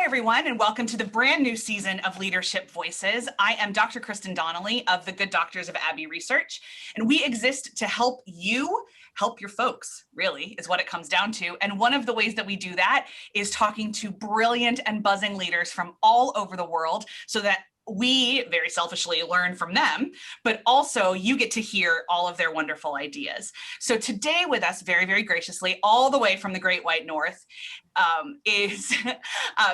Hi, everyone, and welcome to the brand new season of Leadership Voices. I am Dr. Kristen Donnelly of the Good Doctors of Abbey Research, and we exist to help you help your folks, really, is what it comes down to. And one of the ways that we do that is talking to brilliant and buzzing leaders from all over the world so that we very selfishly learn from them, but also you get to hear all of their wonderful ideas. So today with us, very, very graciously, all the way from the Great White North, is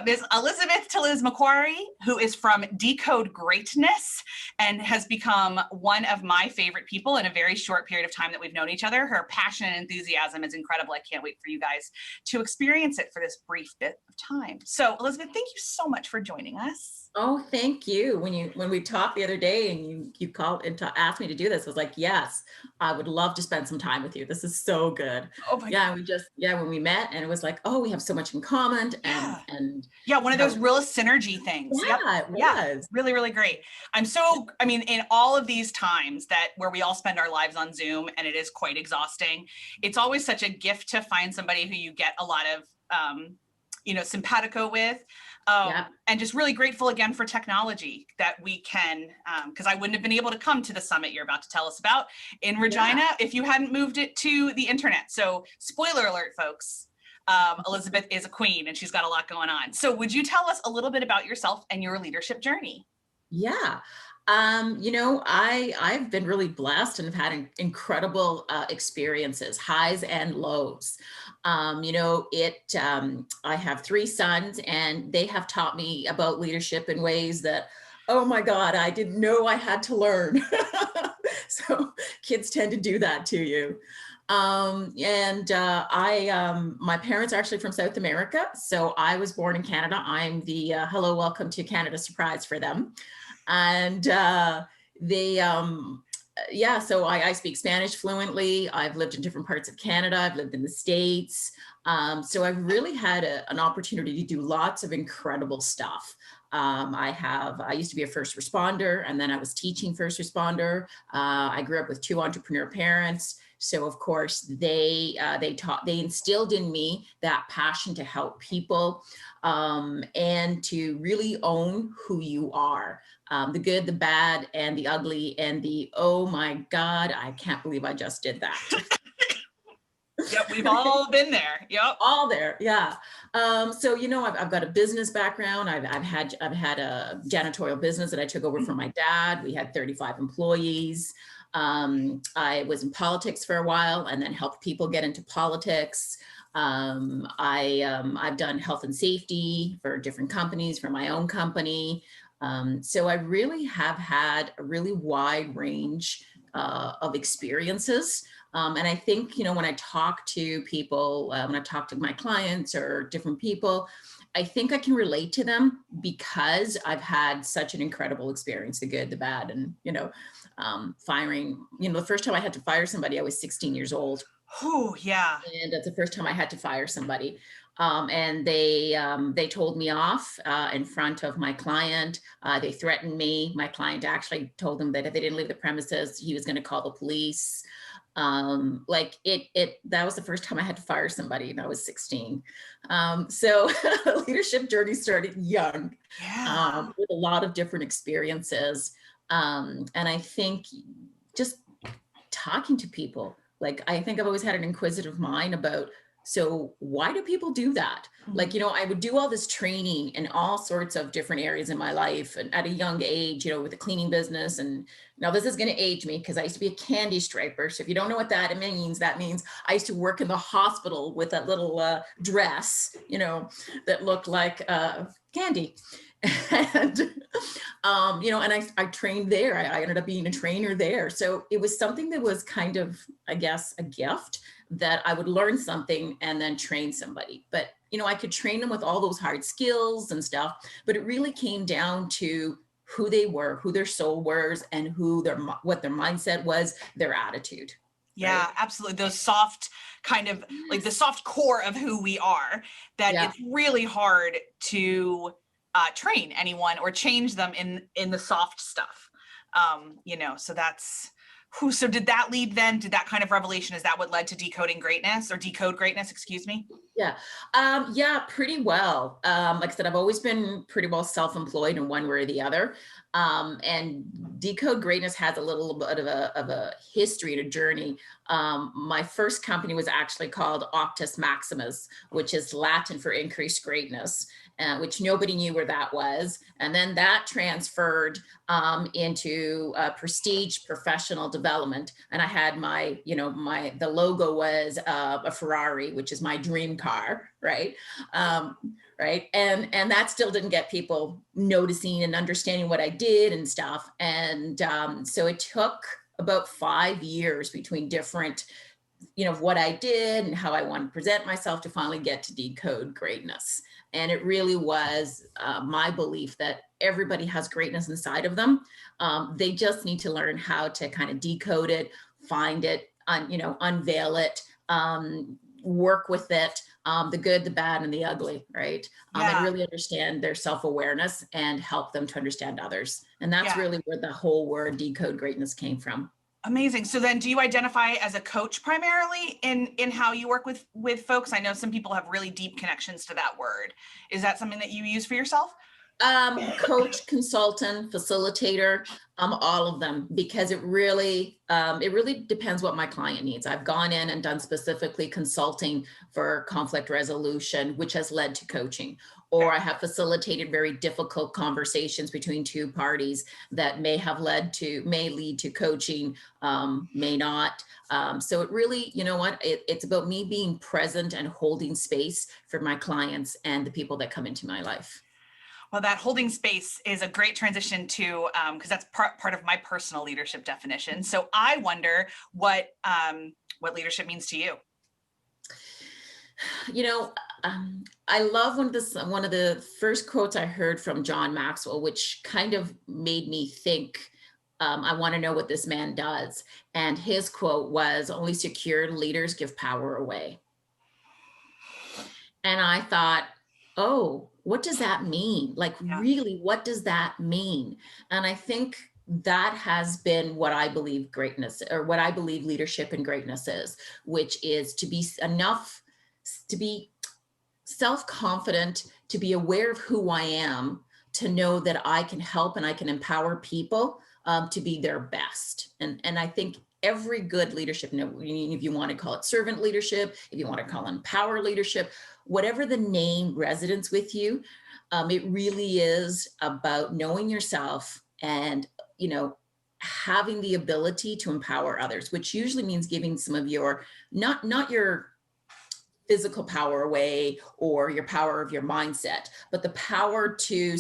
Ms. Elizabeth Teliz-McQuarrie, who is from Decode Greatness and has become one of my favorite people in a very short period of time that we've known each other. Her passion and enthusiasm is incredible. I can't wait for you guys to experience it for this brief bit of time. So Elizabeth, thank you so much for joining us. Oh, thank you. When we talked the other day and you called and asked me to do this, I was like, yes, I would love to spend some time with you. This is so good. Oh my God. When we met and it was like, oh, we have so much in common and yeah, one of those real synergy things. Yeah, it was. Really, really great. I mean, in all of these times where we all spend our lives on Zoom and it is quite exhausting, it's always such a gift to find somebody who you get a lot of, simpatico with. And just really grateful again for technology that we can, because I wouldn't have been able to come to the summit you're about to tell us about in Regina if you hadn't moved it to the internet. So spoiler alert, folks, Elizabeth is a queen and she's got a lot going on. So would you tell us a little bit about yourself and your leadership journey? Yeah. I've been really blessed and have had incredible experiences, highs and lows. I have 3 sons and they have taught me about leadership in ways that, oh my God, I didn't know I had to learn. So kids tend to do that to you. My parents are actually from South America. So I was born in Canada. I'm the hello, welcome to Canada surprise for them. And so I speak Spanish fluently. I've lived in different parts of Canada. I've lived in the States. So I've really had an opportunity to do lots of incredible stuff. I used to be a first responder and then I was teaching first responder. I grew up with 2 entrepreneur parents. So of course they instilled in me that passion to help people and to really own who you are. The good, the bad, and the ugly, and the, oh my God, I can't believe I just did that. Yep, we've all been there. Yep, all there. Yeah. So I've got a business background. I've had a janitorial business that I took over from my dad. We had 35 employees. I was in politics for a while and then helped people get into politics. I've done health and safety for different companies, for my own company. So I really have had a really wide range of experiences. And I think, when I talk to people, when I talk to my clients or different people, I think I can relate to them because I've had such an incredible experience, the good, the bad, and, firing, the first time I had to fire somebody, I was 16 years old. Oh, yeah. And that's the first time I had to fire somebody. And they told me off in front of my client. They threatened me. My client actually told them that if they didn't leave the premises, he was going to call the police. That was the first time I had to fire somebody and I was 16. So leadership journey started young, with a lot of different experiences. And I think just talking to people, I think I've always had an inquisitive mind about, so why do people do that? Mm-hmm. I would do all this training in all sorts of different areas in my life and at a young age, with the cleaning business. And now this is going to age me because I used to be a candy striper. So if you don't know what that means I used to work in the hospital with that little dress, that looked like candy. And, and I trained there. I ended up being a trainer there. So it was something that was kind of, I guess, a gift that I would learn something and then train somebody. But, I could train them with all those hard skills and stuff, but it really came down to who they were, who their soul was, and what their mindset was, their attitude. Yeah, right? Absolutely. Those soft kind of the soft core of who we are, that it's really hard to train anyone or change them in the soft stuff. So that's so did that lead then, did that kind of revelation, is that what led to Decoding Greatness or Decode Greatness, excuse me? Yeah. Yeah, pretty well. Like I said, I've always been pretty well self-employed in one way or the other. And Decode Greatness has a little bit of a history and a journey. My first company was actually called Octus Maximus, which is Latin for increased greatness, which nobody knew where that was. And then that transferred into prestige professional development. And I had my, the logo was a Ferrari, which is my dream car, right? Right. And that still didn't get people noticing and understanding what I did and stuff. And so it took about 5 years between different, what I did and how I want to present myself to finally get to Decode Greatness. And it really was my belief that everybody has greatness inside of them. They just need to learn how to kind of decode it, find it, unveil it, work with it, the good, the bad, and the ugly, right? And really understand their self-awareness and help them to understand others. And that's really where the whole word Decode Greatness came from. Amazing. So then do you identify as a coach primarily in how you work with folks? I know some people have really deep connections to that word. Is that something that you use for yourself? Coach, consultant, facilitator, all of them, because it really depends what my client needs. I've gone in and done specifically consulting for conflict resolution, which has led to coaching, or I have facilitated very difficult conversations between two parties that may lead to coaching, may not. So it really, it's about me being present and holding space for my clients and the people that come into my life. Well, that holding space is a great transition to, because that's part of my personal leadership definition. So I wonder what leadership means to you. I love one of the first quotes I heard from John Maxwell, which kind of made me think, I want to know what this man does. And his quote was, "Only secure leaders give power away." And I thought, oh, what does that mean? Like, really, what does that mean? And I think that has been what I believe greatness, or what I believe leadership and greatness is, which is to be self-confident, to be aware of who I am, to know that I can help and I can empower people to be their best. And I think every good leadership, if you want to call it servant leadership, if you want to call it power leadership, whatever the name resonates with you, it really is about knowing yourself and, having the ability to empower others, which usually means giving some of your, not your physical power away or your power of your mindset, but the power to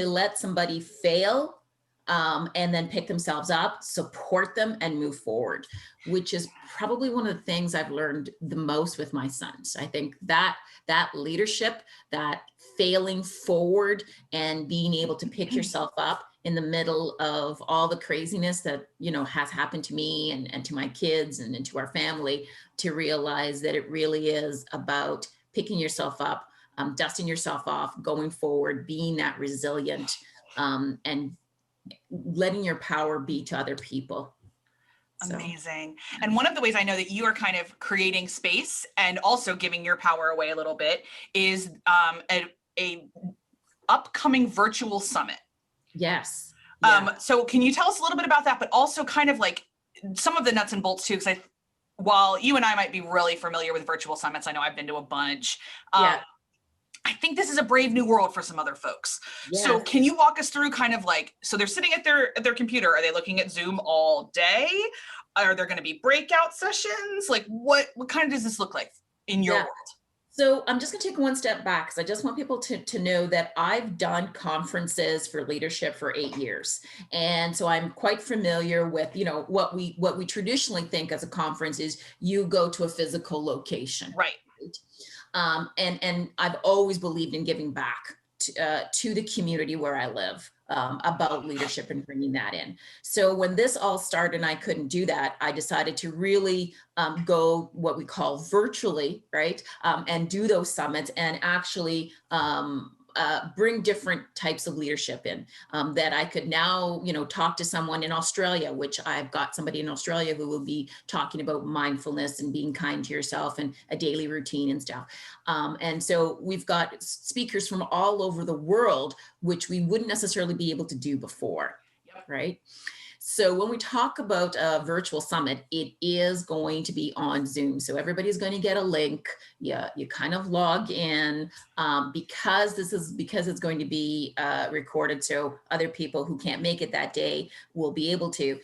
let somebody fail and then pick themselves up, support them, and move forward, which is probably one of the things I've learned the most with my sons. I think that leadership, that failing forward and being able to pick yourself up in the middle of all the craziness that, has happened to me and to my kids and to our family, to realize that it really is about picking yourself up, dusting yourself off, going forward, being that resilient, and letting your power be to other people. Amazing. And one of the ways I know that you are kind of creating space and also giving your power away a little bit is a upcoming virtual summit. Yes. So can you tell us a little bit about that, but also kind of like some of the nuts and bolts too? Because while you and I might be really familiar with virtual summits, I know I've been to a bunch. I think this is a brave new world for some other folks. Yes. So can you walk us through kind of like, so they're sitting at their computer. Are they looking at Zoom all day? Are there going to be breakout sessions? Like what kind of does this look like in your world? So I'm just going to take one step back because I just want people to know that I've done conferences for leadership for 8 years. And so I'm quite familiar with, what we traditionally think as a conference is you go to a physical location. Right. And I've always believed in giving back to the community where I live, about leadership and bringing that in. So when this all started and I couldn't do that, I decided to really go what we call virtually, right? And do those summits and actually bring different types of leadership in, that I could now, talk to someone in Australia, which I've got somebody in Australia who will be talking about mindfulness and being kind to yourself and a daily routine and stuff. And so we've got speakers from all over the world, which we wouldn't necessarily be able to do before, right? So when we talk about a virtual summit, it is going to be on Zoom. So everybody's going to get a link. Yeah, you kind of log in, because it's going to be recorded. So other people who can't make it that day will be able to.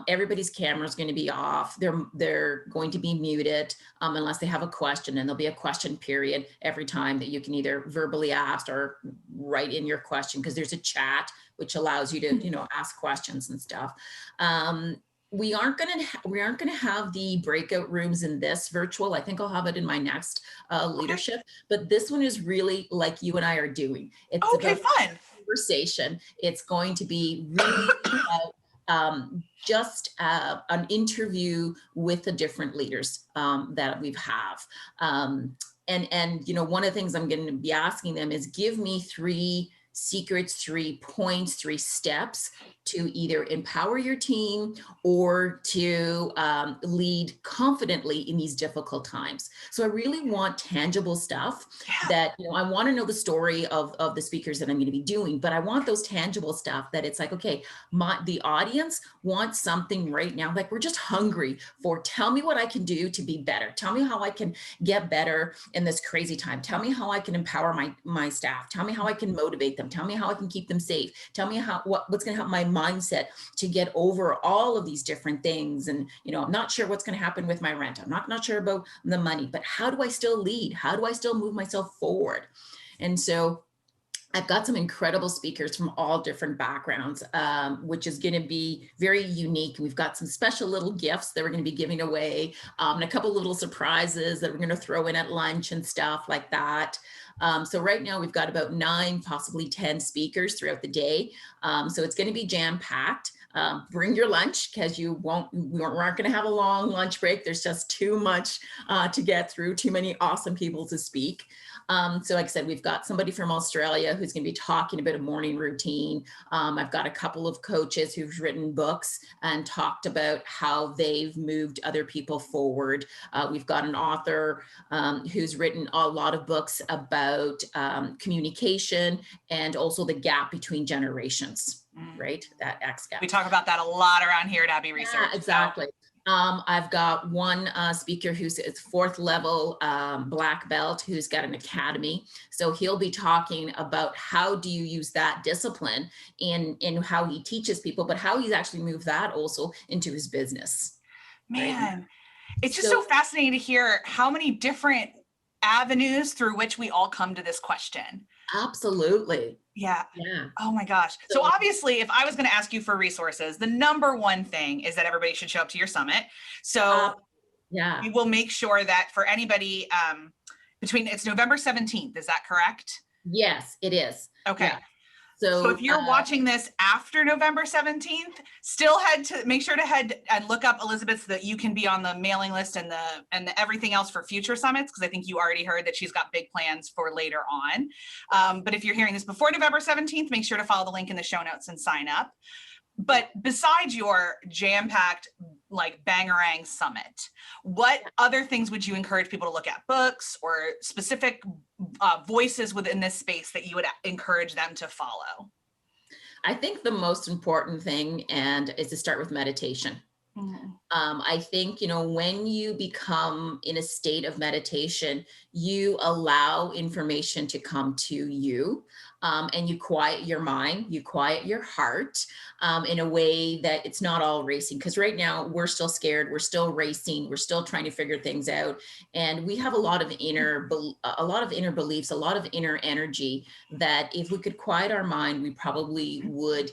Everybody's camera is going to be off. They're going to be muted unless they have a question, and there'll be a question period every time that you can either verbally ask or write in your question, because there's a chat which allows you to, ask questions and stuff. We aren't going to have the breakout rooms in this virtual. I think I'll have it in my next leadership, but this one is really like you and I are doing. It's okay, fun conversation. It's going to be really just an interview with the different leaders that we have. And one of the things I'm going to be asking them is give me 3 secrets, 3 points, 3 steps to either empower your team or to lead confidently in these difficult times. So I really want tangible stuff that, I want to know the story of the speakers that I'm going to be doing, but I want those tangible stuff that it's like, okay, the audience wants something right now. Like we're just hungry for, tell me what I can do to be better. Tell me how I can get better in this crazy time. Tell me how I can empower my staff. Tell me how I can motivate them. Tell me how I can keep them safe. Tell me what's going to help my mindset to get over all of these different things. And, I'm not sure what's going to happen with my rent. I'm not sure about the money, but how do I still lead? How do I still move myself forward? And so I've got some incredible speakers from all different backgrounds, which is going to be very unique. We've got some special little gifts that we're going to be giving away, and a couple little surprises that we're going to throw in at lunch and stuff like that. So right now we've got about 9, possibly 10 speakers throughout the day. So it's going to be jam-packed. Bring your lunch, because we aren't going to have a long lunch break. There's just too much to get through, too many awesome people to speak. So like I said, we've got somebody from Australia who's going to be talking about a morning routine. I've got a couple of coaches who've written books and talked about how they've moved other people forward. We've got an author who's written a lot of books about communication and also the gap between generations, right? That X gap. We talk about that a lot around here at Abbey Research. Yeah, exactly. So. I've got one speaker who's 4th level black belt who's got an academy. So he'll be talking about how do you use that discipline in how he teaches people, but how he's actually moved that also into his business. Man, right? It's just so fascinating to hear how many different avenues through which we all come to this question. Absolutely. Yeah. Oh my gosh. So obviously, if I was going to ask you for resources, the number one thing is that everybody should show up to your summit. So we will make sure that for anybody it's November 17th. Is that correct? Yes, it is. Okay. Yeah. So if you're watching this after November 17th, still make sure to head and look up Elizabeth so that you can be on the mailing list and the everything else for future summits, because I think you already heard that she's got big plans for later on. But if you're hearing this before November 17th, make sure to follow the link in the show notes and sign up. But besides your jam-packed, like bangarang summit, what other things would you encourage people to look at? Books or specific voices within this space that you would encourage them to follow? I think the most important thing is to start with meditation. I think, when you become in a state of meditation, you allow information to come to you, and you quiet your mind, you quiet your heart in a way that it's not all racing. Because right now we're still scared, we're still racing, we're still trying to figure things out, and we have a lot of inner beliefs, a lot of inner energy that if we could quiet our mind, we probably would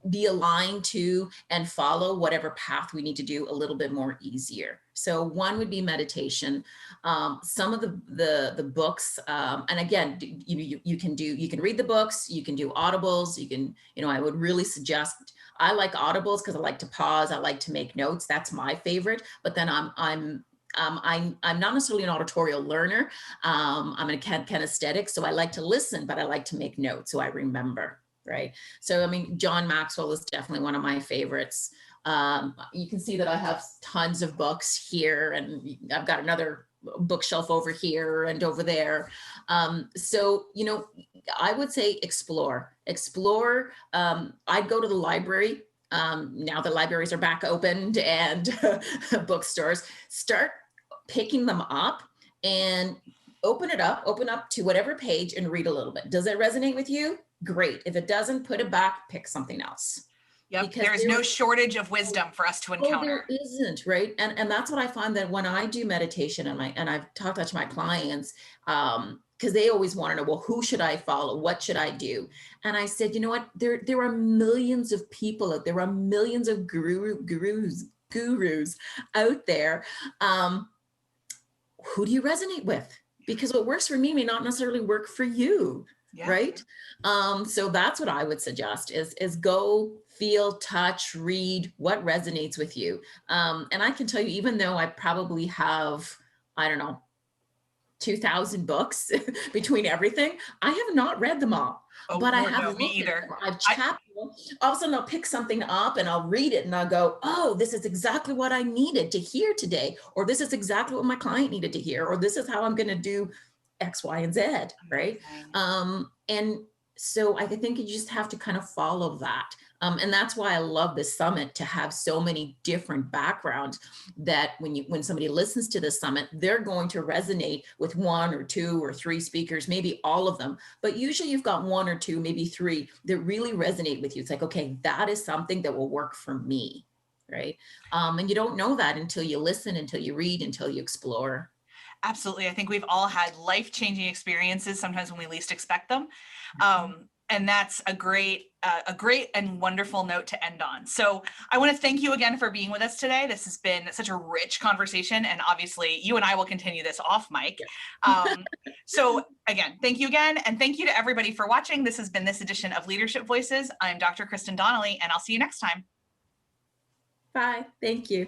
be aligned to and follow whatever path we need to do a little bit more easier. So one would be meditation. Some of the books, and again, you can read the books, you can do audibles, you can, I would really suggest, I like audibles because I like to pause, I like to make notes. That's my favorite. But then I'm not necessarily an auditorial learner. I'm a kinesthetic, so I like to listen, but I like to make notes so I remember, right? So, I mean, John Maxwell is definitely one of my favorites. You can see that I have tons of books here, and I've got another bookshelf over here and over there. So, you know, I would say explore. I'd go to the library. Now the libraries are back opened and bookstores. Start picking them up and open up to whatever page and read a little bit. Does it resonate with you? Great. If it doesn't, put it back, pick something else. Yep, there's no shortage of wisdom for us to encounter. There isn't, right? And that's what I find, that when I do meditation and I've talked that to my clients, because they always want to know, well, who should I follow? What should I do? And I said, you know what? There are millions of people out there. There are millions of gurus out there. Who do you resonate with? Because what works for me may not necessarily work for you. Yeah. Right. So that's what I would suggest is go feel, touch, read what resonates with you. And I can tell you, even though I probably have, I don't know, 2,000 books between everything, I have not read them all. But I have me either. I've chatted. All of a sudden I'll pick something up and I'll read it and I'll go, oh, this is exactly what I needed to hear today. Or this is exactly what my client needed to hear. Or this is how I'm going to do X, Y, and Z, right? And so I think you just have to kind of follow that. And that's why I love this summit, to have so many different backgrounds, that when somebody listens to this summit, they're going to resonate with one or two or three speakers, maybe all of them. But usually you've got one or two, maybe three that really resonate with you. It's like, okay, that is something that will work for me, right? And you don't know that until you listen, until you read, until you explore. Absolutely. I think we've all had life-changing experiences sometimes when we least expect them. And that's a great and wonderful note to end on. So I want to thank you again for being with us today. This has been such a rich conversation, and obviously you and I will continue this off mic. So again, thank you again. And thank you to everybody for watching. This has been this edition of Leadership Voices. I'm Dr. Kristen Donnelly, and I'll see you next time. Bye. Thank you.